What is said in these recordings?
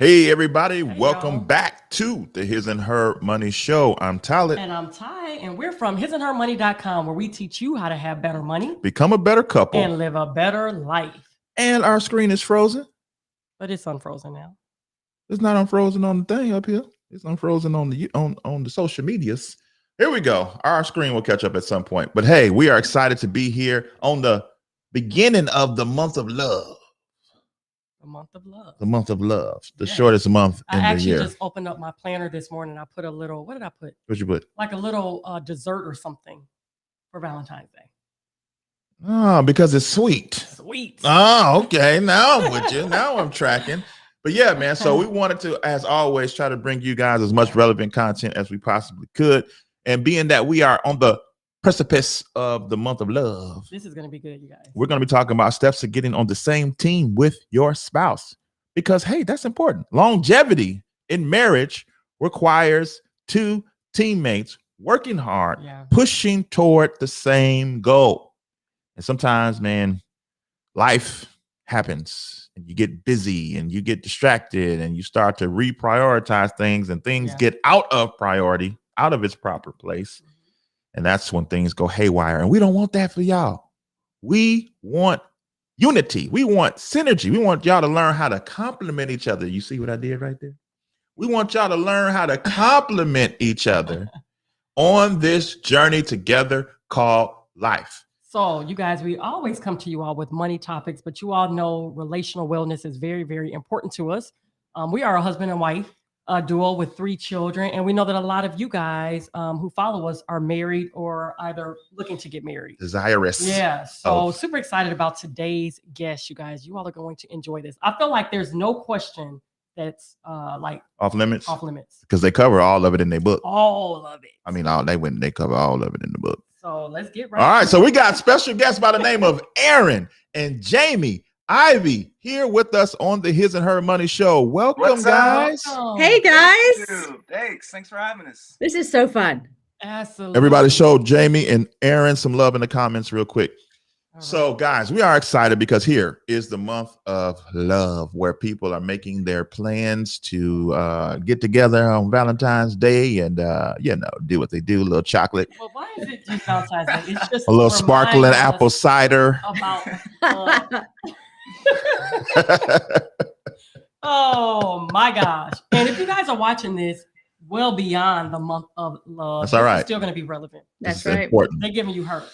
Hey, everybody, Hey, welcome y'all. back to the His and Her Money Show. I'm Talent. And I'm Ty, and we're from hisandhermoney.com, where we teach you how to have better money Become a better couple. and live a better life. And our screen is frozen. But it's unfrozen now. It's not unfrozen on the thing up here. It's unfrozen on the social medias. Here we go. Our screen will catch up at some point. But hey, we are excited to be here on the beginning of the month of love. The month of love. The month of love. The shortest month in the year. I actually just opened up my planner this morning. I put a little, what did I put? What'd you put? Like a little dessert or something for Valentine's Day. Oh, because it's sweet. Sweet. Oh, okay. Now I'm with you. Now I'm tracking. But yeah, man. So we wanted to, as always, try to bring you guys as much relevant content as we possibly could. And being that we are on the precipice of the month of love, this is going to be good, you guys. We're going to be talking about steps to getting on the same team with your spouse. Because, hey, that's important. Longevity in marriage requires two teammates working hard, pushing toward the same goal. And sometimes, man, life happens and you get busy and you get distracted and you start to reprioritize things and things get out of priority, out of its proper place. And that's when things go haywire. And we don't want that for y'all. We want unity. We want synergy. We want y'all to learn how to complement each other. You see what I did right there? We want y'all to learn how to complement each other on this journey together called life. So, you guys, we always come to you all with money topics, but you all know relational wellness is very, very important to us. We are a husband and wife duo with 3 children, and we know that a lot of you guys who follow us are married or either looking to get married. Desirous. Yeah. So, super excited about today's guest, you guys. You all are going to enjoy this. I feel like there's no question that's like off limits. Off limits. Because they cover all of it in their book. All of it. I mean, they cover all of it in the book. So let's get right. All right. So we got special guests by the name of Aaron and Jamie Ivey here with us on the His and Her Money Show. Welcome, guys. Welcome. Hey, guys. Thanks for having us. This is so fun. Absolutely. Everybody show Jamie and Aaron some love in the comments real quick. So, guys, we are excited because here is the month of love where people are making their plans to get together on Valentine's Day and, do what they do, a little chocolate. Well, why is it just Valentine's Day? It's just a little sparkling apple cider. About, oh, my gosh. And if you guys are watching this well beyond the month of love, that's all right. It's still going to be relevant. That's right. Important. They're giving you hers.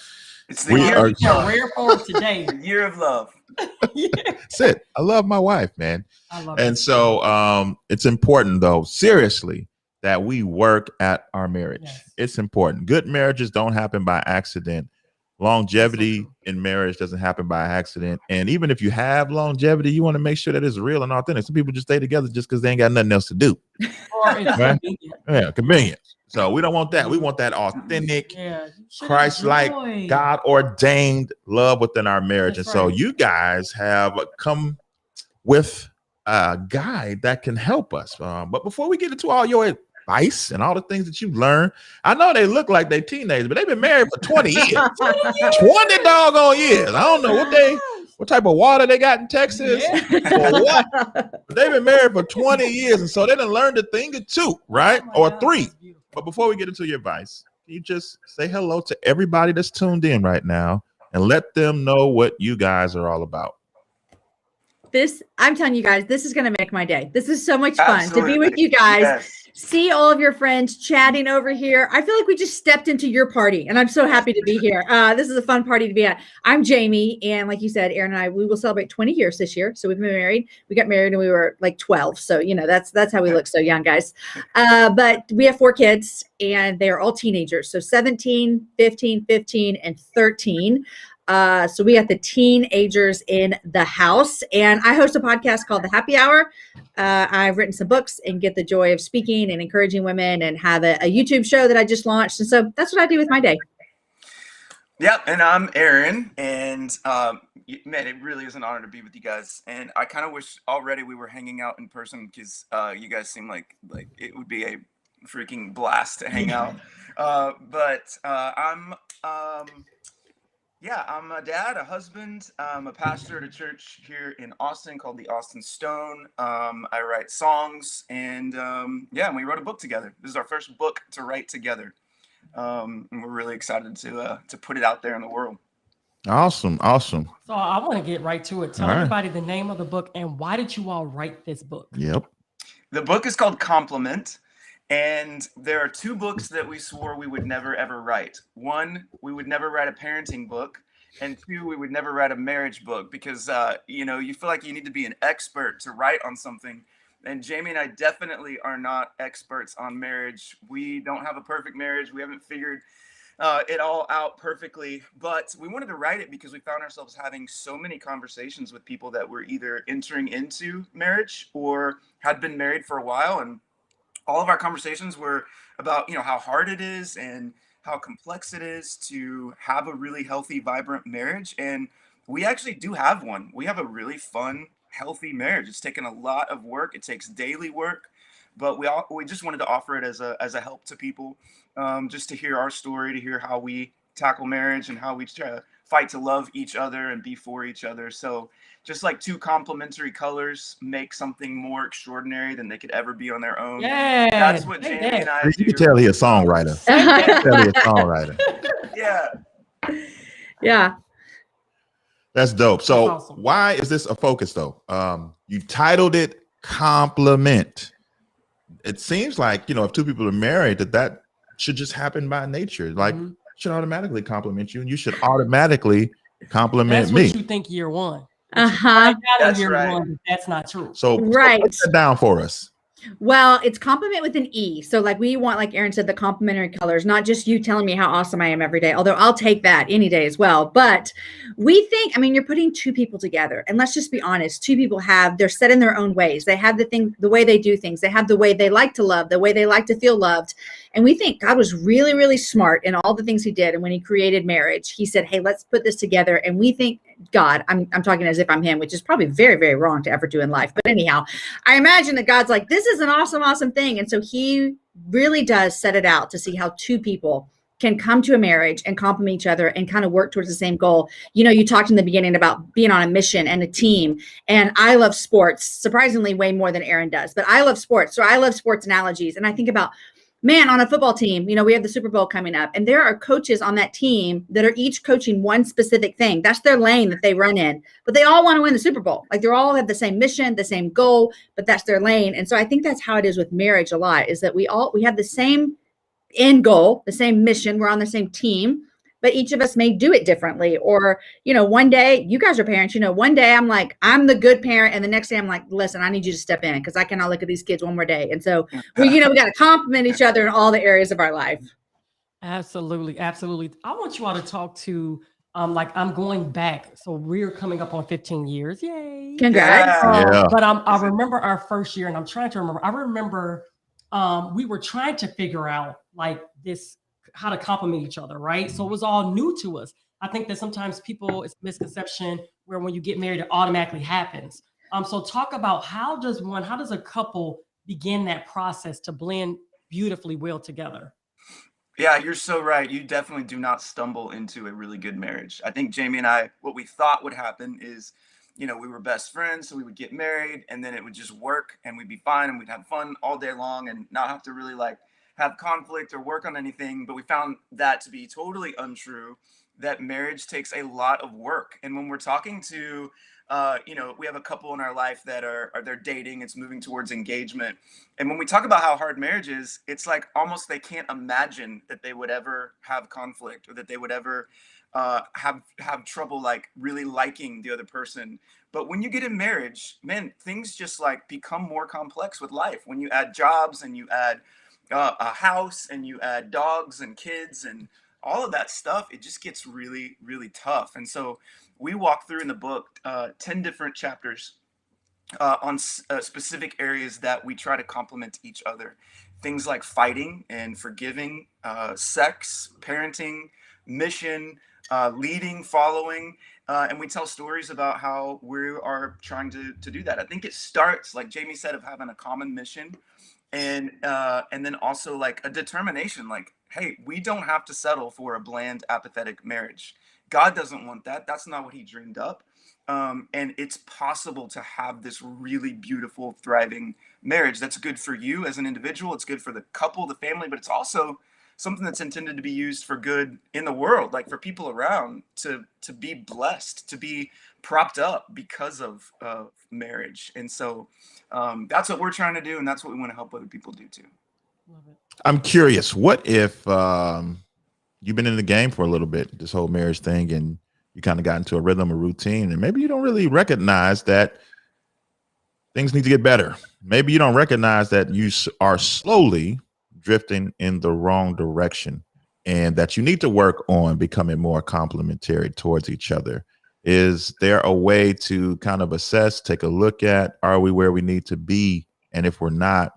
It's the year of love. Rare for today. The year of love. That's it. I love my wife, man. I love and so it's important, though, seriously, that we work at our marriage. Yes. It's important. Good marriages don't happen by accident. Longevity in marriage doesn't happen by accident. And even if you have longevity, you want to make sure that it's real and authentic. Some people just stay together just because they ain't got nothing else to do. Or it's convenient. Yeah, convenient. So we don't want that. We want that authentic, Christ-like, God-ordained love within our marriage. That's and so right. you guys have come with a guide that can help us. But before we get into all your advice and all the things that you've learned, I know they look like they're teenagers, but they've been married for 20 years. 20 doggone years. I don't know what type of water they got in Texas or what. But they've been married for 20 years, and so they done learned a thing or two, right? Or 3. But before we get into your advice, can you just say hello to everybody that's tuned in right now and let them know what you guys are all about? I'm telling you guys, this is going to make my day. This is so much fun to be with you guys, see all of your friends chatting over here. I feel like we just stepped into your party, and I'm so happy to be here. This is a fun party to be at. I'm Jamie, and like you said, Aaron and I, we will celebrate 20 years this year. So we've been married. We got married when we were like 12. So, that's how we look so young, guys. But we have 4 kids, and they are all teenagers. So 17, 15, and 13. So we got the teenagers in the house, and I host a podcast called The Happy Hour. I've written some books and get the joy of speaking and encouraging women, and have a YouTube show that I just launched. And so that's what I do with my day. Yep. And I'm Aaron, and man, it really is an honor to be with you guys. And I kind of wish already we were hanging out in person, because you guys seem like it would be a freaking blast to hang out. But I'm Yeah, I'm a dad, a husband. I'm a pastor at a church here in Austin called the Austin Stone. I write songs, and yeah, and we wrote a book together. This is our first book to write together, and we're really excited to put it out there in the world. Awesome. Awesome. So I want to get right to it. Tell All right. everybody the name of the book and why did you all write this book? Yep. The book is called Compliment, and there are two books that we swore we would never ever write. One, we would never write a parenting book, and two, we would never write a marriage book because you feel like you need to be an expert to write on something. And Jamie and I definitely are not experts on marriage. We don't have a perfect marriage. We haven't figured it all out perfectly, but we wanted to write it because we found ourselves having so many conversations with people that were either entering into marriage or had been married for a while, and all of our conversations were about how hard it is and how complex it is to have a really healthy, vibrant marriage. And we actually do have one. We have a really fun, healthy marriage. It's taken a lot of work. It takes daily work, but we just wanted to offer it as a help to people, just to hear our story, to hear how we tackle marriage and how we try to fight to love each other and be for each other. So just like two complementary colors make something more extraordinary than they could ever be on their own. Yeah, That's what Jamie and I do. You can tell he's a songwriter. You can tell he's a songwriter. Yeah. Yeah. That's dope. So That's awesome. why is this a focus though? You titled it Compliment. It seems like, if two people are married, that should just happen by nature. Like, should automatically compliment you, and you should automatically compliment That's me. what you think year one. That's Year right. one, that's not true. So Right. put that down for us. Well, it's compliment with an E. So like we want, like Aaron said, the complimentary colors, not just you telling me how awesome I am every day, although I'll take that any day as well. But we think, you're putting two people together, and let's just be honest. Two people they're set in their own ways. They have the way they do things. They have the way they like to love, the way they like to feel loved. And we think God was really, really smart in all the things he did. And when he created marriage, he said, hey, let's put this together. And we think God, I'm talking as if I'm him, which is probably very, very wrong to ever do in life. But anyhow, I imagine that God's like, this is an awesome, awesome thing. And so he really does set it out to see how two people can come to a marriage and compliment each other and kind of work towards the same goal. You talked in the beginning about being on a mission and a team. And I love sports, surprisingly way more than Aaron does, but I love sports. So I love sports analogies. And I think about, man, on a football team, we have the Super Bowl coming up, and there are coaches on that team that are each coaching one specific thing. That's their lane that they run in, but they all want to win the Super Bowl. Like they all have the same mission, the same goal, but that's their lane. And so I think that's how it is with marriage a lot, is that we have the same end goal, the same mission. We're on the same team, but each of us may do it differently. Or, one day, you guys are parents, one day I'm like, I'm the good parent. And the next day I'm like, listen, I need you to step in because I cannot look at these kids one more day. And so we got to compliment each other in all the areas of our life. Absolutely. Absolutely. I want you all to talk to, I'm going back. So we're coming up on 15 years. Yay. Congrats. Yeah. But I remember our first year, and I'm trying to remember. I remember we were trying to figure out how to compliment each other, right? So it was all new to us. I think that sometimes it's a misconception where when you get married, it automatically happens. So talk about how does a couple begin that process to blend beautifully well together? Yeah, you're so right. You definitely do not stumble into a really good marriage. I think Jamie and I, what we thought would happen is, we were best friends, so we would get married and then it would just work and we'd be fine and we'd have fun all day long and not have to really have conflict or work on anything. But we found that to be totally untrue, that marriage takes a lot of work. And when we're talking to, we have a couple in our life that they're dating, it's moving towards engagement. And when we talk about how hard marriage is, it's like almost they can't imagine that they would ever have conflict or that they would ever have trouble really liking the other person. But when you get in marriage, man, things just become more complex with life. When you add jobs and you add a house and you add dogs and kids and all of that stuff, it just gets really, really tough. And so we walk through in the book 10 different chapters on specific areas that we try to complement each other. Things like fighting and forgiving, sex, parenting, mission, leading, following, and we tell stories about how we are trying to do that. I think it starts, like Jamie said, of having a common mission, and then also a determination. Hey, we don't have to settle for a bland, apathetic marriage. God doesn't want that. That's not what he dreamed up. And it's possible to have this really beautiful, thriving marriage that's good for you as an individual. It's good for the couple, the family, but it's also something that's intended to be used for good in the world, like for people around to be blessed, to be propped up because of marriage. And so that's what we're trying to do, and that's what we want to help other people do too. Love it. I'm curious, what if you've been in the game for a little bit, this whole marriage thing, and you kind of got into a rhythm, a routine, and maybe you don't really recognize that things need to get better. Maybe you don't recognize that you are slowly drifting in the wrong direction and that you need to work on becoming more complementary towards each other. Is there a way to kind of assess, take a look at, are we where we need to be? And if we're not,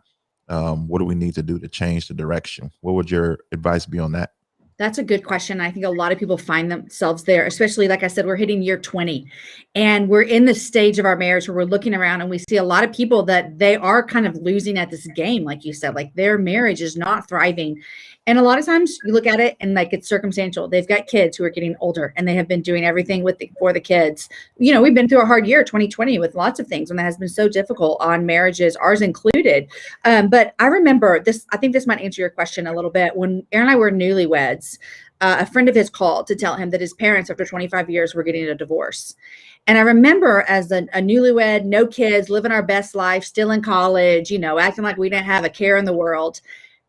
what do we need to do to change the direction? What would your advice be on that? That's a good question. I think a lot of people find themselves there, especially, like I said, we're hitting year 20 and we're in the stage of our marriage where we're looking around and we see a lot of people that they are kind of losing at this game. Like you said, like their marriage is not thriving. And a lot of times you look at it and like it's circumstantial. They've got kids who are getting older and they have been doing everything for the kids. You know, we've been through a hard year, 2020, with lots of things, and that has been so difficult on marriages, ours included. But I remember this, I think this might answer your question a little bit. When Aaron and I were newlyweds, a friend of his called to tell him that his parents, after 25 years, were getting a divorce. And I remember as a newlywed, no kids, living our best life, still in college, you know, acting like we didn't have a care in the world,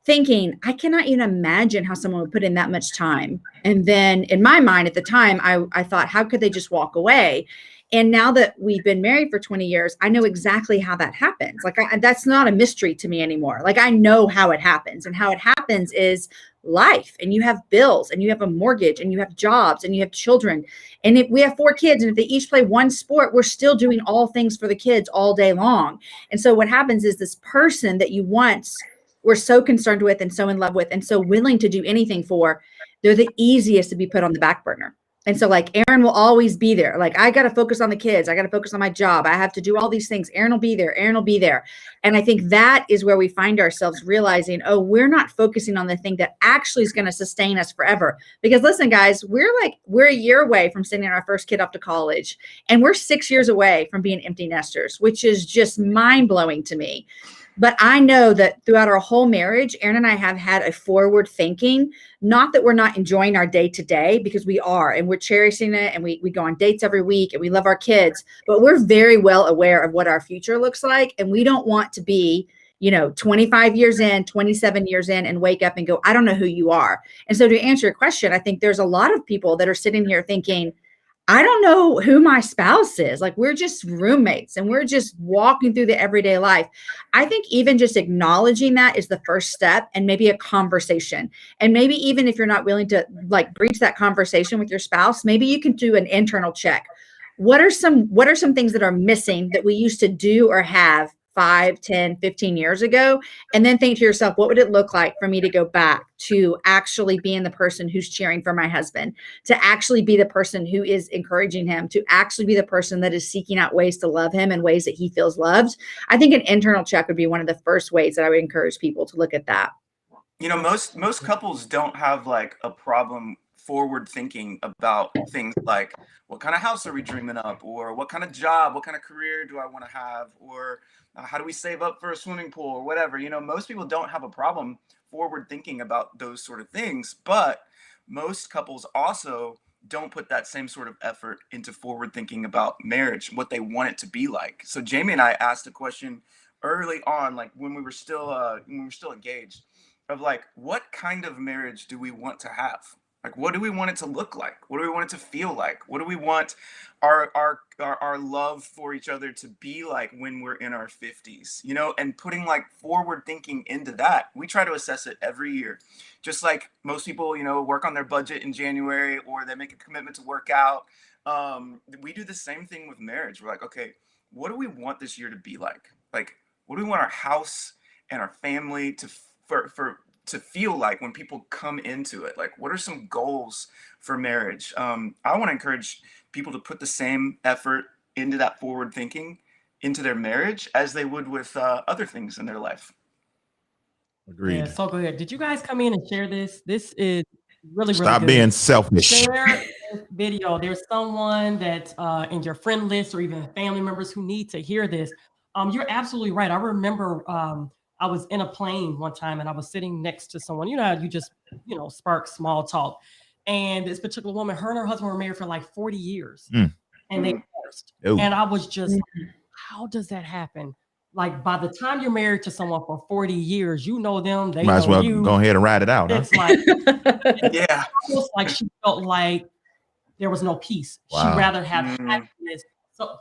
thinking, I cannot even imagine how someone would put in that much time. And then in my mind at the time, I thought, how could they just walk away? And now that we've been married for 20 years, I know exactly how that happens. Like that's not a mystery to me anymore. Like I know how it happens, and how it happens is life, and you have bills, and you have a mortgage, and you have jobs, and you have children. And if we have 4 kids, and if they each play one sport, we're still doing all things for the kids all day long. And so what happens is this person that you once were so concerned with and so in love with and so willing to do anything for, they're the easiest to be put on the back burner. And so like Aaron will always be there. Like I got to focus on the kids. I got to focus on my job. I have to do all these things. Aaron will be there. Aaron will be there. And I think that is where we find ourselves realizing, oh, we're not focusing on the thing that actually is going to sustain us forever. Because listen, guys, we're a year away from sending our first kid off to college. And we're 6 years away from being empty nesters, which is just mind blowing to me. But I know that throughout our whole marriage, Aaron and I have had a forward thinking, not that we're not enjoying our day to day, because we are, and we're cherishing it, and we go on dates every week, and we love our kids, but we're very well aware of what our future looks like. And we don't want to be, 25 years in, 27 years in, and wake up and go, I don't know who you are. And so to answer your question, I think there's a lot of people that are sitting here thinking, I don't know who my spouse is. Like we're just roommates and we're just walking through the everyday life. I think even just acknowledging that is the first step, and maybe a conversation. And maybe even if you're not willing to like breach that conversation with your spouse, maybe you can do an internal check. What are some things that are missing that we used to do or have 5, 10, 15 years ago? And then think to yourself, what would it look like for me to go back to actually being the person who's cheering for my husband, to actually be the person who is encouraging him, to actually be the person that is seeking out ways to love him in ways that he feels loved? I think an internal check would be one of the first ways that I would encourage people to look at that. Most couples don't have like a problem forward thinking about things like, what kind of house are we dreaming up, or what kind of job, what kind of career do I want to have, or how do we save up for a swimming pool, or whatever. Most people don't have a problem forward thinking about those sort of things, but most couples also don't put that same sort of effort into forward thinking about marriage, what they want it to be like. So Jamie and I asked a question early on, like when we were still engaged, of like, what kind of marriage do we want to have? Like, what do we want it to look like? What do we want it to feel like? What do we want our love for each other to be like when we're in our 50s? And putting like forward thinking into that. We try to assess it every year. Just like most people, work on their budget in January, or they make a commitment to work out. We do the same thing with marriage. We're like, okay, what do we want this year to be like? Like, what do we want our house and our family to feel like when people come into it? Like, what are some goals for marriage? I want to encourage people to put the same effort into that forward thinking into their marriage as they would with other things in their life. Agreed. Yeah, so good. Did you guys come in and share this? This is really Stop good. being selfish. Share this video. There's someone that's in your friend list or even family members who need to hear this. You're absolutely right. I remember I was in a plane one time and I was sitting next to someone. You know how you just, spark small talk. And this particular woman, her and her husband were married for like 40 years. And they divorced. And I was just, how does that happen? Like, by the time you're married to someone for 40 years, you know them. They might as well you. go ahead and ride it out. It's like, yeah, almost like she felt like there was no peace. Wow. She'd rather have happiness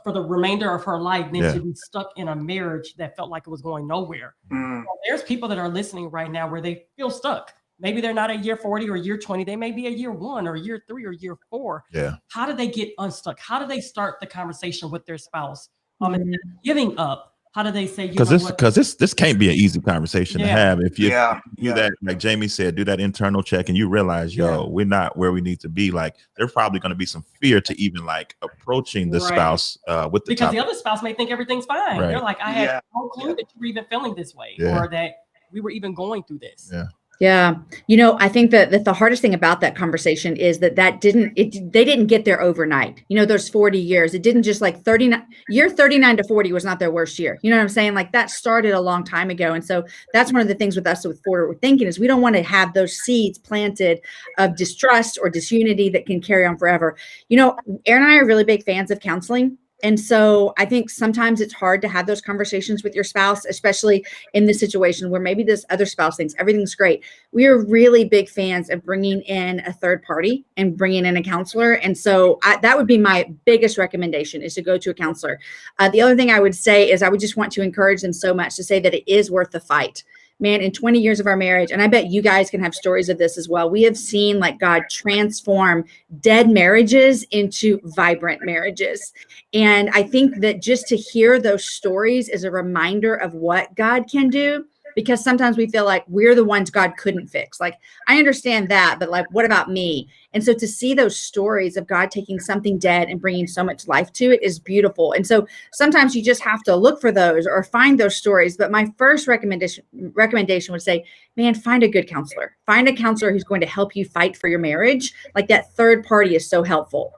for the remainder of her life than to be stuck in a marriage that felt like it was going nowhere. So there's people that are listening right now where they feel stuck. Maybe they're not a year 40 or year 20. They may be a year 1 or year 3 or year 4. Yeah. How do they get unstuck? How do they start the conversation with their spouse? Instead of giving up, how do they say, because this can't be an easy conversation to have if you do that, like Jamie said, do that internal check and you realize, we're not where we need to be. Like, there's probably going to be some fear to even like approaching the spouse with the because the other spouse may think everything's fine. They're like, I had no clue that you were even feeling this way or that we were even going through this. Yeah. I think that the hardest thing about that conversation is they didn't get there overnight. Those 40 years, it didn't just like 39 to 40 was not their worst year. You know what I'm saying? Like, that started a long time ago. And so that's one of the things with us with forward thinking is we don't want to have those seeds planted of distrust or disunity that can carry on forever. Aaron and I are really big fans of counseling. And so I think sometimes it's hard to have those conversations with your spouse, especially in this situation where maybe this other spouse thinks everything's great. We are really big fans of bringing in a third party and bringing in a counselor. And so that would be my biggest recommendation is to go to a counselor. The other thing I would say is I would just want to encourage them so much to say that it is worth the fight. Man, in 20 years of our marriage, and I bet you guys can have stories of this as well, we have seen like God transform dead marriages into vibrant marriages. And I think that just to hear those stories is a reminder of what God can do, because sometimes we feel like we're the ones God couldn't fix. Like, I understand that, but like, what about me? And so to see those stories of God taking something dead and bringing so much life to it is beautiful. And so sometimes you just have to look for those or find those stories. But my first recommendation would say, man, find a good counselor. Find a counselor who's going to help you fight for your marriage. Like, that third party is so helpful.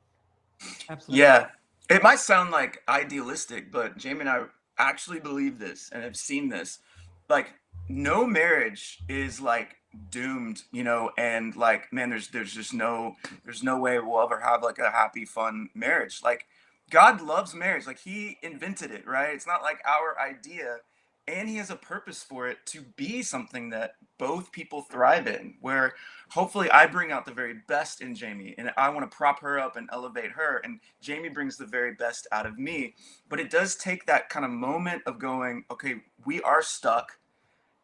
Absolutely. Yeah. It might sound like idealistic, but Jamie and I actually believe this and have seen this. Like, no marriage is like doomed, and like, man, there's just no way we'll ever have like a happy, fun marriage. Like, God loves marriage. Like, he invented it, right? It's not like our idea, and he has a purpose for it to be something that both people thrive in, where hopefully I bring out the very best in Jamie and I want to prop her up and elevate her, and Jamie brings the very best out of me. But it does take that kind of moment of going, okay, we are stuck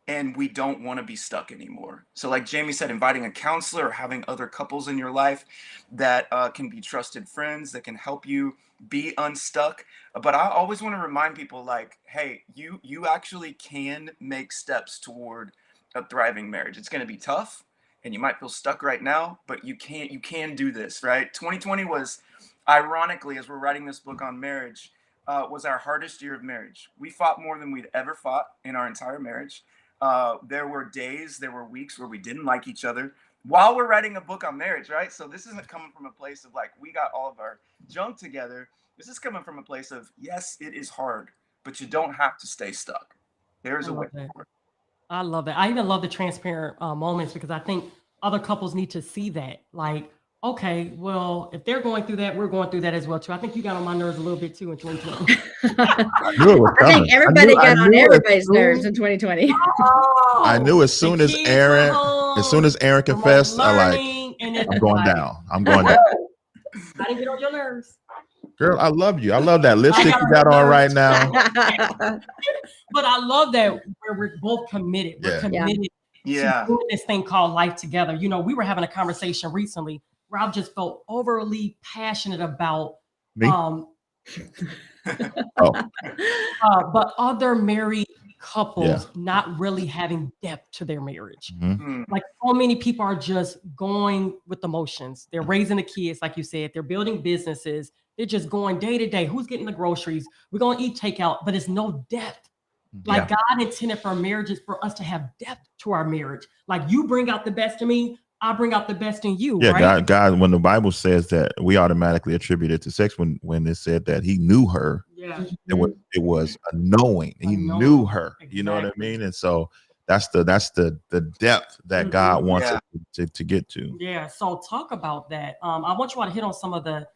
and we don't want to be stuck anymore. So like Jamie said, inviting a counselor or having other couples in your life that can be trusted friends that can help you be unstuck. But I always want to remind people, like, hey, you actually can make steps toward a thriving marriage. It's going to be tough and you might feel stuck right now, but you can do this, right? 2020 was, ironically, as we're writing this book on marriage, was our hardest year of marriage. We fought more than we'd ever fought in our entire marriage. There were days, there were weeks where we didn't like each other while we're writing a book on marriage, right? So this isn't coming from a place of like, we got all of our junk together. This is coming from a place of, yes, it is hard, but you don't have to stay stuck. There's a way forward. I love that. I even love the transparent moments, because I think other couples need to see that. Like, okay, well, if they're going through that, we're going through that as well too. I think you got on my nerves a little bit too in 2020. I think everybody got on everybody's nerves in 2020. I knew as soon as Aaron confessed, I'm going down. I'm going down. I didn't get on your nerves. Girl, I love you. I love that lipstick you got on right now. But I love that where we're both committed. We're committed to doing this thing called life together. We were having a conversation recently where I just felt overly passionate about me. But other married couples not really having depth to their marriage. Like, so many people are just going with emotions. They're raising the kids, like you said. They're building businesses. They're just going day to day. Who's getting the groceries? We're going to eat takeout, but it's no depth. Like, God intended for marriages for us to have depth to our marriage. Like, you bring out the best in me, I bring out the best in you. Yeah, right? God, when the Bible says that, we automatically attribute it to sex. When it said that he knew her, Yeah. it was a knowing. He knew her. You know what I mean? And so that's the depth that God wants us to get to. Yeah. So talk about that. I want you all to hit on some of the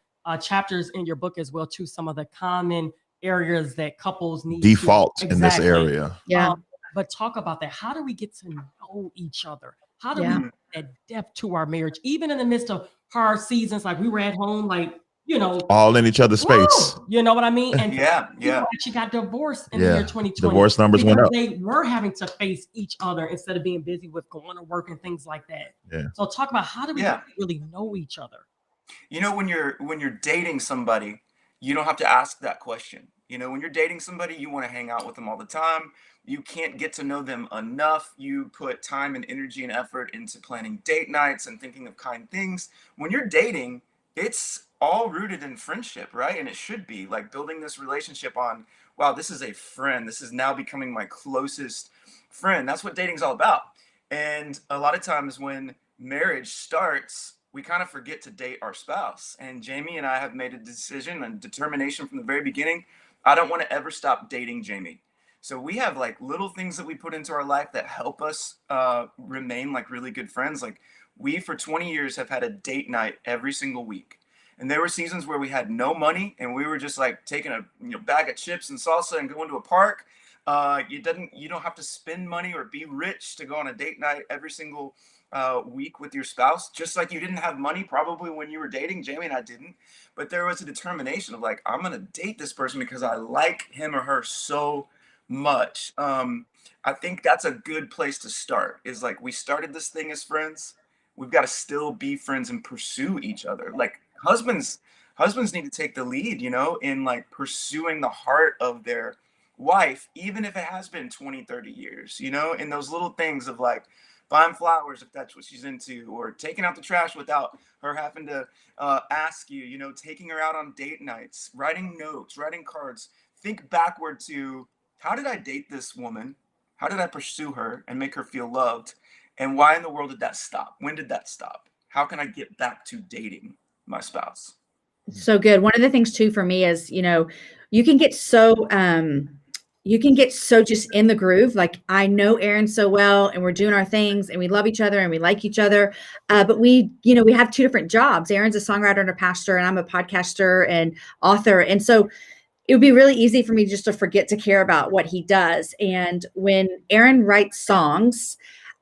chapters in your book as well, too. Some of the common areas that couples need Default in this area. Yeah. But talk about that. How do we get to know each other? How do we Yeah. add depth to our marriage, even in the midst of hard seasons? Like we were at home, like, you know, all in each other's space. You know what I mean? And people actually got divorced in the year 2020. Divorce numbers went up. They were having to face each other instead of being busy with going to work and things like that. Yeah. So talk about how do we really know each other? You know, when you're dating somebody, you don't have to ask that question. You know, when you're dating somebody, you want to hang out with them all the time. You can't get to know them enough. You put time and energy and effort into planning date nights and thinking of kind things. When you're dating, it's all rooted in friendship, right? And it should be like building this relationship on, wow, this is a friend. This is now becoming my closest friend. That's what dating's all about. And a lot of times when marriage starts, we kind of forget to date our spouse. And Jamie and I have made a decision and determination from the very beginning. I don't want to ever stop dating Jamie. So we have like little things that we put into our life that help us remain like really good friends. Like we, for 20 years, have had a date night every single week. And there were seasons where we had no money and we were just like taking a bag of chips and salsa and going to a park. You don't have to spend money or be rich to go on a date night every single week with your spouse, just like you didn't have money probably when you were dating. Jamie and I didn't, but there was a determination of like, I'm gonna date this person because I like him or her so much. I think that's a good place to start, is like, we started this thing as friends. We've got to still be friends and pursue each other. Like husbands need to take the lead, in like pursuing the heart of their wife, even if it has been 20, 30 years, in those little things of like buying flowers if that's what she's into, or taking out the trash without her having to ask you, taking her out on date nights, writing notes, writing cards. Think backward to, how did I date this woman? How did I pursue her and make her feel loved? And why in the world did that stop? When did that stop? How can I get back to dating my spouse? So good. One of the things too for me is, you can get so just in the groove. Like I know Aaron so well and we're doing our things and we love each other and we like each other. But we have two different jobs. Aaron's a songwriter and a pastor, and I'm a podcaster and author. And so it would be really easy for me just to forget to care about what he does. And when Aaron writes songs,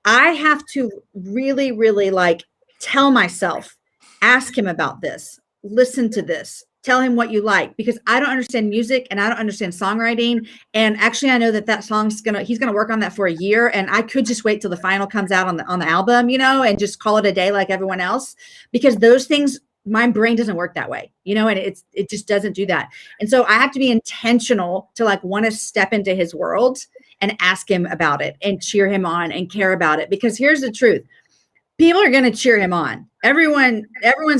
I have to really, really like tell myself, ask him about this, listen to this, tell him what you like, because I don't understand music and I don't understand songwriting. And actually I know that song's he's going to work on that for a year. And I could just wait till the final comes out on the album, and just call it a day like everyone else, because those things, my brain doesn't work that way, and it just doesn't do that. And so I have to be intentional to like want to step into his world and ask him about it and cheer him on and care about it. Because here's the truth. People are going to cheer him on. Everyone's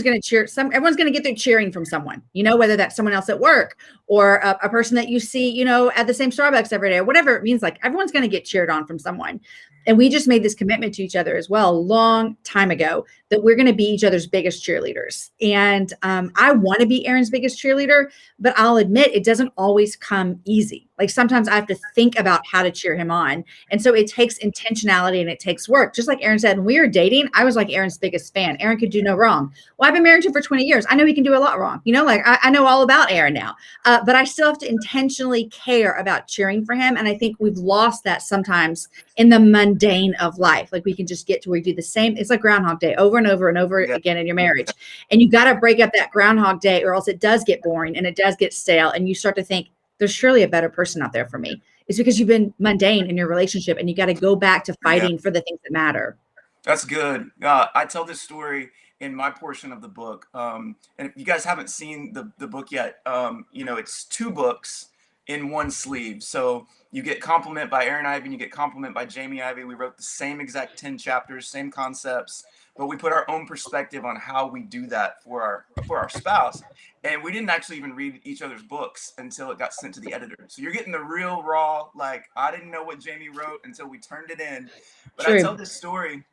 going to cheer. Everyone's going to get their cheering from someone, whether that's someone else at work or a person that you see, at the same Starbucks every day, or whatever it means. Like everyone's going to get cheered on from someone. And we just made this commitment to each other as well a long time ago that we're going to be each other's biggest cheerleaders. And I want to be Aaron's biggest cheerleader, but I'll admit it doesn't always come easy. Like sometimes I have to think about how to cheer him on. And so it takes intentionality and it takes work. Just like Aaron said, when we were dating, I was like Aaron's biggest fan. Aaron could do no wrong. Well, I've been married to him for 20 years. I know he can do a lot wrong. Like I know all about Aaron now, but I still have to intentionally care about cheering for him. And I think we've lost that sometimes in the mundane of life. Like we can just get to where you do the same. It's like Groundhog Day over and over and over again in your marriage. And you got to break up that Groundhog Day or else it does get boring and it does get stale. And you start to think there's surely a better person out there for me. It's because you've been mundane in your relationship and you got to go back to fighting for the things that matter. That's good. I tell this story in my portion of the book. And if you guys haven't seen the book yet, it's 2 books in one sleeve. So you get compliment by Aaron Ivey and you get compliment by Jamie Ivey. We wrote the same exact 10 chapters, same concepts, but we put our own perspective on how we do that for our spouse. And we didn't actually even read each other's books until it got sent to the editor. So you're getting the real raw, like I didn't know what Jamie wrote until we turned it in. But I tell this story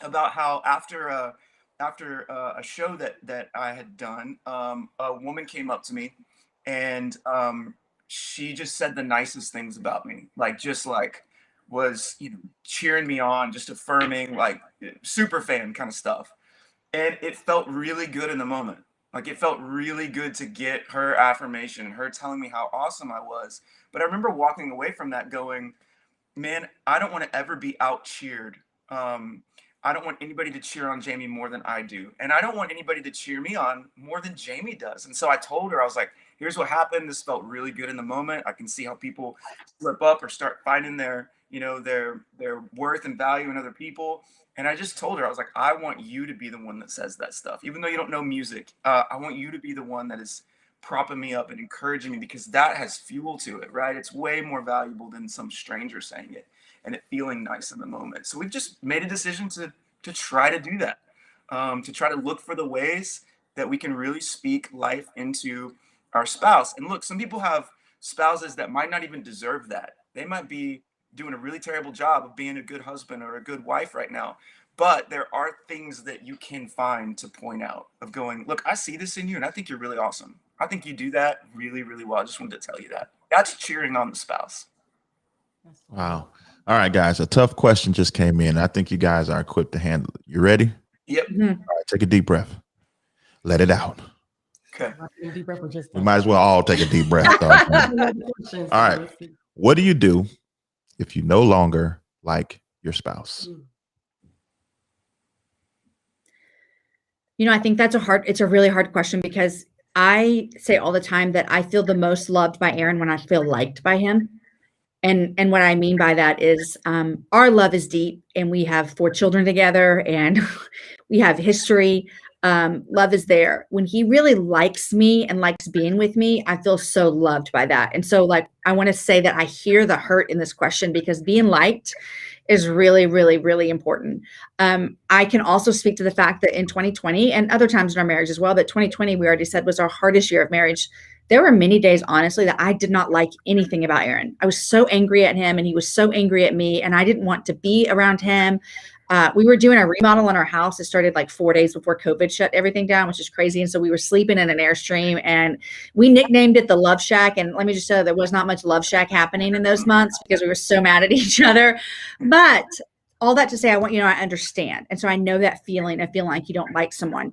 about how after a show that I had done, a woman came up to me, and she just said the nicest things about me, like just like was cheering me on, just affirming, like super fan kind of stuff. And it felt really good in the moment. Like it felt really good to get her affirmation, her telling me how awesome I was. But I remember walking away from that going, man, I don't want to ever be out cheered. Um, I don't want anybody to cheer on Jamie more than I do. And I don't want anybody to cheer me on more than Jamie does. And so I told her, I was like, here's what happened. This felt really good in the moment. I can see how people slip up or start finding their, their worth and value in other people. And I just told her, I was like, I want you to be the one that says that stuff. Even though you don't know music, I want you to be the one that is propping me up and encouraging me, because that has fuel to it, right? It's way more valuable than some stranger saying it and it feeling nice in the moment. So we've just made a decision to try to do that, to try to look for the ways that we can really speak life into our spouse. And look, some people have spouses that might not even deserve that. They might be doing a really terrible job of being a good husband or a good wife right now. But there are things that you can find to point out of going, look, I see this in you and I think you're really awesome. I think you do that really, really well. I just wanted to tell you that. That's cheering on the spouse. Wow. All right, guys. A tough question just came in. I think you guys are equipped to handle it. You ready? Yep. Mhm. All right, take a deep breath. Let it out. Okay. We might as well all take a deep breath. All right. What do you do if you no longer like your spouse? I think it's a really hard question, because I say all the time that I feel the most loved by Aaron when I feel liked by him. And what I mean by that is our love is deep, and we have 4 children together, and we have history. Love is there. When he really likes me and likes being with me, I feel so loved by that. And so, like, I want to say that I hear the hurt in this question, because being liked is really, really, really important. I can also speak to the fact that in 2020 and other times in our marriage as well, that 2020, we already said, was our hardest year of marriage. There were many days, honestly, that I did not like anything about Aaron. I was so angry at him, and he was so angry at me, and I didn't want to be around him. We were doing a remodel in our house. It started like 4 days before COVID shut everything down, which is crazy. And so we were sleeping in an Airstream, and we nicknamed it the Love Shack. And let me just tell you, there was not much Love Shack happening in those months, because we were so mad at each other. But all that to say, I want you to know I understand. And so I know that feeling of feeling like you don't like someone.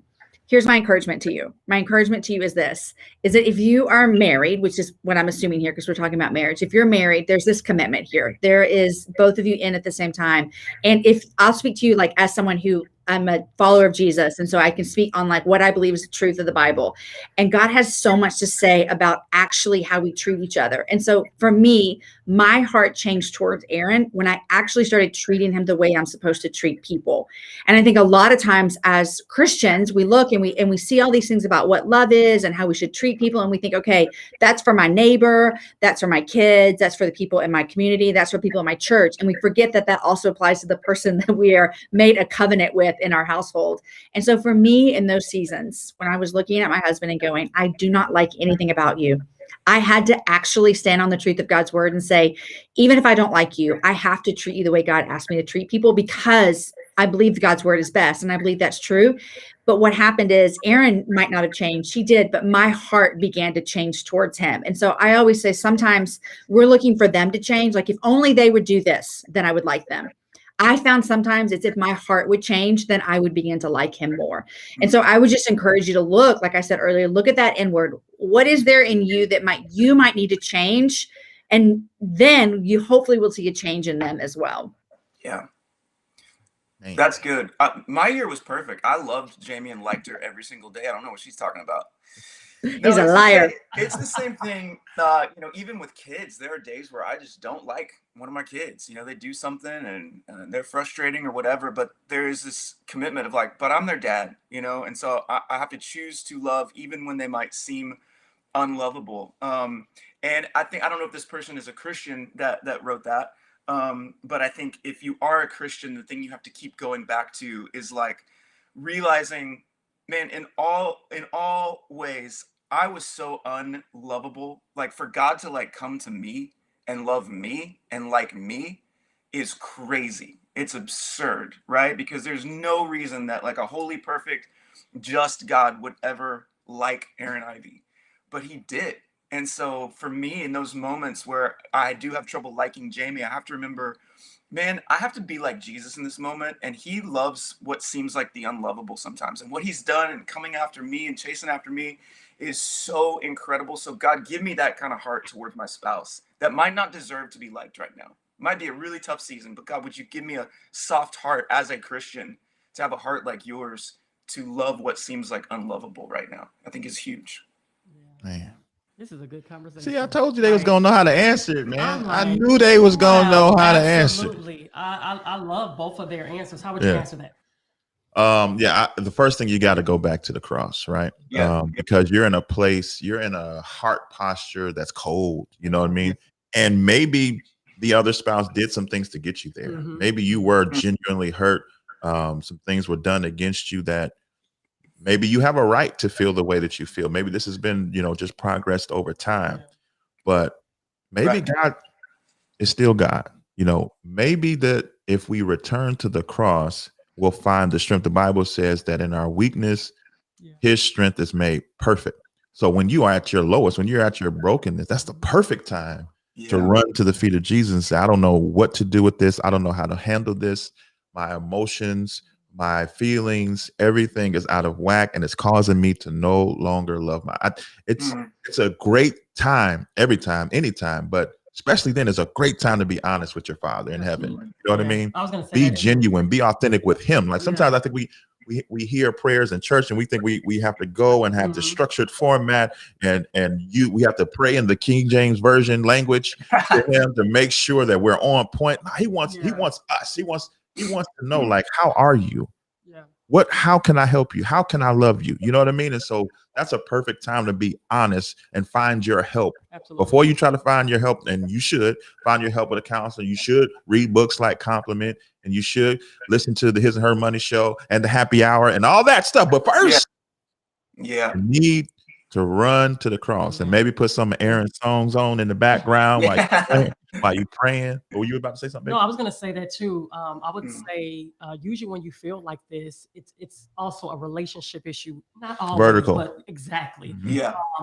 Here's my encouragement to you. My encouragement to you is this, is that if you are married, which is what I'm assuming here, because we're talking about marriage, if you're married, there's this commitment here. There is both of you in at the same time. And if I'll speak to you like as someone who I'm a follower of Jesus. And so I can speak on like what I believe is the truth of the Bible. And God has so much to say about actually how we treat each other. And so for me, my heart changed towards Aaron when I actually started treating him the way I'm supposed to treat people. And I think a lot of times as Christians, we look and we see all these things about what love is and how we should treat people. And we think, okay, that's for my neighbor, that's for my kids, that's for the people in my community, that's for people in my church. And we forget that that also applies to the person that we are made a covenant with in our household. And so for me in those seasons, when I was looking at my husband and going, I do not like anything about you, I had to actually stand on the truth of God's word and say, even if I don't like you, I have to treat you the way God asked me to treat people, because I believe God's word is best. And I believe that's true. But what happened is Aaron might not have changed. She did, but my heart began to change towards him. And so I always say, sometimes we're looking for them to change. Like if only they would do this, then I would like them. I found sometimes it's if my heart would change, then I would begin to like him more. And so I would just encourage you to look, like I said earlier, look at that inward. What is there in you that you might need to change? And then you hopefully will see a change in them as well. Yeah. Man. That's good. My year was perfect. I loved Jamie and liked her every single day. I don't know what she's talking about. No, He's a liar. It's the same thing. Even with kids, there are days where I just don't like one of my kids. They do something and they're frustrating or whatever, but there is this commitment of like, but I'm their dad, and so I have to choose to love even when they might seem unlovable. And I don't know if this person is a Christian that wrote that. But I think if you are a Christian, the thing you have to keep going back to is like realizing, man, in all ways, I was so unlovable. Like for God to like come to me and love me and like me is crazy. It's absurd, right? Because there's no reason that like a holy, perfect, just God would ever like Aaron Ivey, but he did. And so for me, in those moments where I do have trouble liking Jamie, I have to remember, man, I have to be like Jesus in this moment. And he loves what seems like the unlovable sometimes. And what he's done and coming after me and chasing after me is so incredible. So God, give me that kind of heart towards my spouse that might not deserve to be liked right now. Might be a really tough season, but God, would you give me a soft heart as a Christian to have a heart like yours to love what seems like unlovable right now? I think is huge. Yeah. Man. This is a good conversation. See, I told you they was gonna know how to answer it, man. I'm I like, knew they was gonna know how to answer. Absolutely. I love both of their answers. How would you answer that? The first thing, you got to go back to the cross, right? Yeah. Because you're in a place, you're in a heart posture that's cold, you know what I mean? And maybe the other spouse did some things to get you there. Maybe you were genuinely hurt. Some things were done against you that maybe you have a right to feel the way that you feel. Maybe this has been, just progressed over time, but maybe God is still God. Maybe that if we return to the cross, we'll find the strength. The Bible says that in our weakness, his strength is made perfect. So when you are at your lowest, when you're at your brokenness, that's the perfect time to run to the feet of Jesus and say, I don't know what to do with this. I don't know how to handle this. My emotions, my feelings, everything is out of whack, and it's causing me to no longer love it's a great time every time, anytime, but especially then, it's a great time to be honest with your Father in heaven. You know what I mean? I was gonna say be genuine, be authentic with him. Like sometimes I think we hear prayers in church and we think we have to go and have the structured format and we have to pray in the King James Version language to him to make sure that we're on point. No, he wants us. He wants to know, like, how are you? How can I help you? How can I love you? You know what I mean? And so that's a perfect time to be honest and find your help. Absolutely. Before you try to find your help, and you should find your help with a counselor. You should read books like Compliment, and you should listen to the His and Her Money Show and the Happy Hour and all that stuff. But first, you need to run to the cross and maybe put some Aaron songs on in the background while you praying. Or were you about to say something? No, I was going to say that too. I would say usually when you feel like this, it's also a relationship issue. Not always, vertical, but exactly.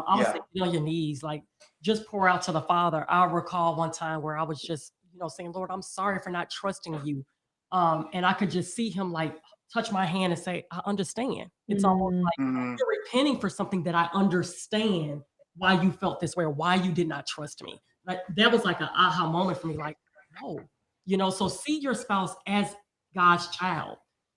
I would say get on your knees, like just pour out to the Father. I recall one time where I was just, saying, Lord, I'm sorry for not trusting you. And I could just see him like touch my hand and say, I understand. It's almost like you're repenting for something that I understand why you felt this way or why you did not trust me. Like that was like an aha moment for me. Like, oh, so see your spouse as God's child.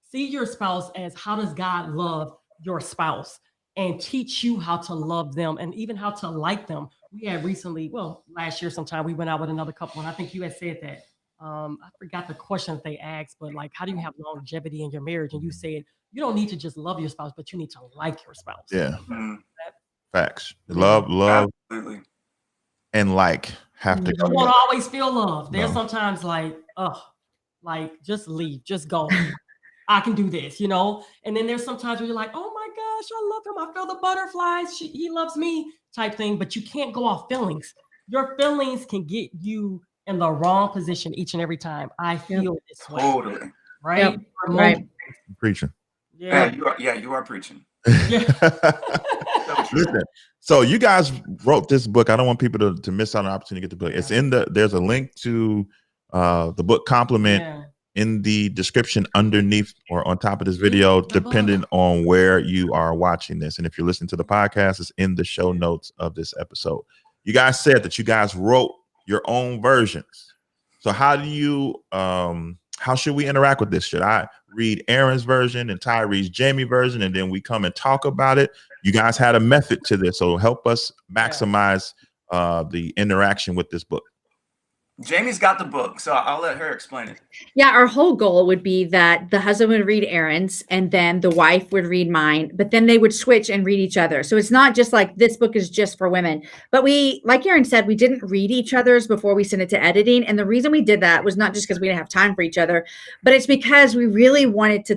See your spouse as how does God love your spouse and teach you how to love them and even how to like them. We had recently, last year sometime, we went out with another couple, and I think you had said that. I forgot the question that they asked, but like, how do you have longevity in your marriage? And you said, you don't need to just love your spouse, but you need to like your spouse. Yeah. Facts. Love, absolutely. And have to go. You won't always feel love. There's sometimes like just leave, just go. I can do this, And then there's sometimes where you're like, oh my gosh, I love him. I feel the butterflies. He loves me type thing, but you can't go off feelings. Your feelings can get you in the wrong position each and every time. I feel this way. Totally. Right? Yep. Right. Preaching. Yeah, you are preaching. Listen, so you guys wrote this book. I don't want people to miss out on the opportunity to get the book. It's there's a link to the book Compliment in the description underneath or on top of this video, depending on where you are watching this. And if you're listening to the podcast, it's in the show notes of this episode. You guys said that you guys wrote your own versions. So how do you how should we interact with this? Should I read Aaron's version and Ty reads Jamie's version, and then we come and talk about it? You guys had a method to this, so help us maximize the interaction with this book. Jamie's got the book, so I'll let her explain it. Yeah, our whole goal would be that the husband would read Aaron's and then the wife would read mine, but then they would switch and read each other. So it's not just like this book is just for women, but we, like Aaron said, we didn't read each other's before we sent it to editing. And the reason we did that was not just because we didn't have time for each other, but it's because we really wanted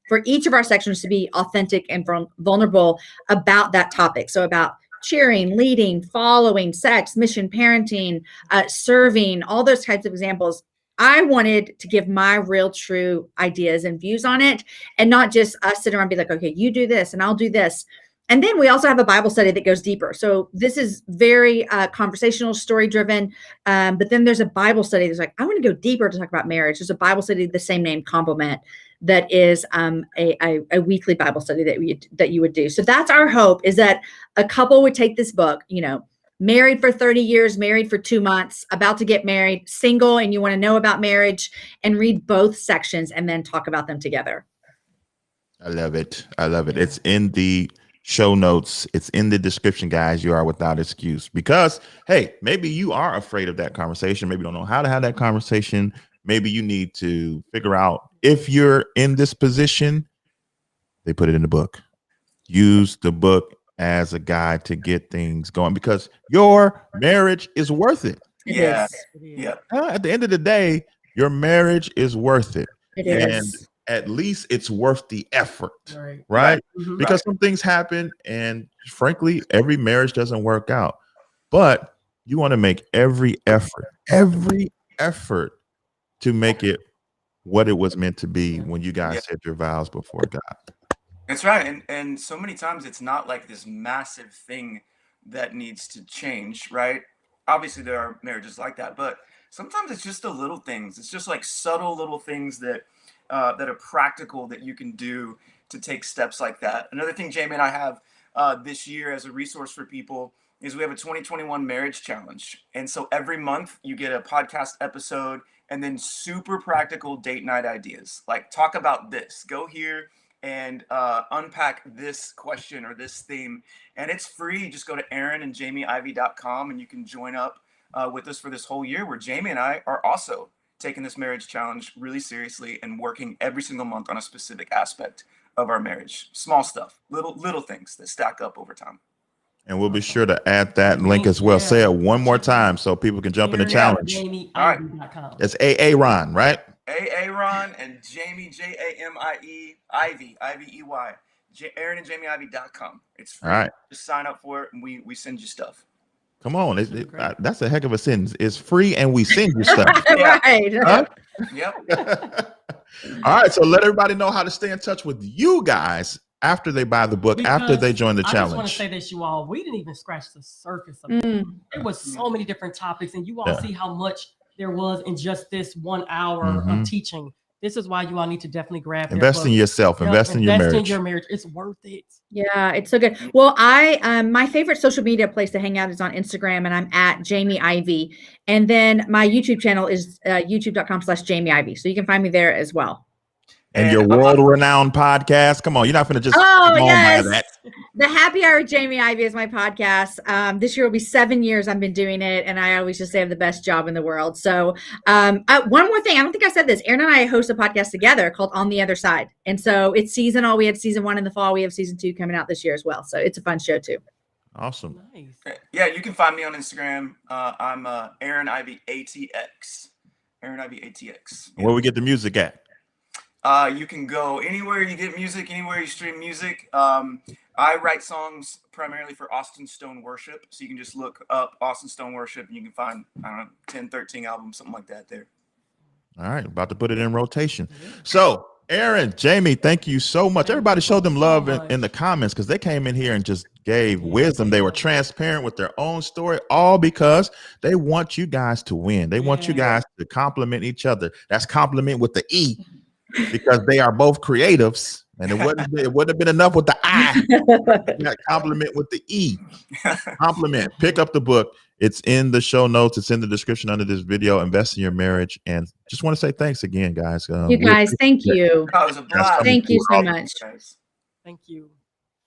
for each of our sections to be authentic and vulnerable about that topic. So about cheering, leading, following, sex, mission, parenting, serving, all those types of examples. I wanted to give my real true ideas and views on it, and not just us sit around and be like, okay, you do this and I'll do this. And then we also have a Bible study that goes deeper. So this is very conversational, story driven. But then there's a Bible study that's like, I want to go deeper to talk about marriage. There's a Bible study, the same name, Complement, that is a weekly Bible study that you would do. So that's our hope, is that a couple would take this book, you know, married for 30 years, married for 2 months, about to get married, single, and you want to know about marriage, and read both sections and then talk about them together. I love it. I love it. It's in the show notes. It's in the description, guys. You are without excuse, because, hey, maybe you are afraid of that conversation. Maybe you don't know how to have that conversation. Maybe you need to figure out if you're in this position. They put it in the book. Use the book as a guide to get things going, because your marriage is worth it. Yeah. At the end of the day, your marriage is worth it. It And is. at least it's worth the effort, Right. right? Mhm. Because some things happen, and frankly, every marriage doesn't work out. But you want to make every effort to make it what it was meant to be when you guys said your vows before God. That's right. And so many times it's not like this massive thing that needs to change, right? Obviously there are marriages like that, but sometimes it's just the little things. It's just like subtle little things that that are practical that you can do to take steps like that. Another thing Jamie and I have this year as a resource for people is we have a 2021 marriage challenge. And so every month you get a podcast episode and then super practical date night ideas. Like, talk about this, go here and unpack this question or this theme. And it's free. Just go to aaronandjamieivey.com and you can join up with us for this whole year, where Jamie and I are also taking this marriage challenge really seriously and working every single month on a specific aspect of our marriage. Small stuff, little things that stack up over time. And we'll be sure to add that link as well. Say it one more time so people can jump in the challenge. JamieIvey.com. It's Aaron, right? Aaron and Jamie, Jamie, Ivey, Ivey. aaronandjamieivey.com. It's free. All right. Just sign up for it and we send you stuff. Come on. That's a heck of a sentence. It's free and we send you stuff. Right. Huh? Yep. All right. So let everybody know how to stay in touch with you guys after they buy the book, after they join the challenge. I just want to say this, you all, we didn't even scratch the surface of it. There was so many different topics, and you all see how much there was in just this 1 hour of teaching. This is why you all need to definitely grab invest in yourself, invest in your marriage. Invest in your marriage. It's worth it. Yeah, it's so good. Well, my favorite social media place to hang out is on Instagram, and I'm at Jamie Ivey. And then my YouTube channel is youtube.com/Jamie Ivey. So you can find me there as well. And your world-renowned podcast. Come on, you're not going to just yes. by that. The Happy Hour with Jamie Ivey is my podcast. This year will be 7 years I've been doing it, and I always just say I have the best job in the world. So one more thing, I don't think I said this. Aaron and I host a podcast together called On the Other Side. And so it's seasonal. We had season 1 in the fall. We have season 2 coming out this year as well. So it's a fun show too. Awesome. Nice. Yeah, you can find me on Instagram. I'm Aaron Ivey ATX. Aaron Ivey ATX. Where we get the music at? You can go anywhere you get music, anywhere you stream music. I write songs primarily for Austin Stone Worship. So you can just look up Austin Stone Worship and you can find, 10, 13 albums, something like that there. All right. About to put it in rotation. So Aaron, Jamie, thank you so much. Everybody showed them love in the comments, because they came in here and just gave wisdom. They were transparent with their own story, all because they want you guys to win. They want you guys to compliment each other. That's compliment with the E, because they are both creatives, and it wouldn't have been enough with the I. You got compliment with the E. Compliment. Pick up the book. It's in the show notes. It's in the description under this video. Invest in your marriage. And just want to say thanks again, guys. You guys, thank you. That was a blast. Thank you so much. Thank you.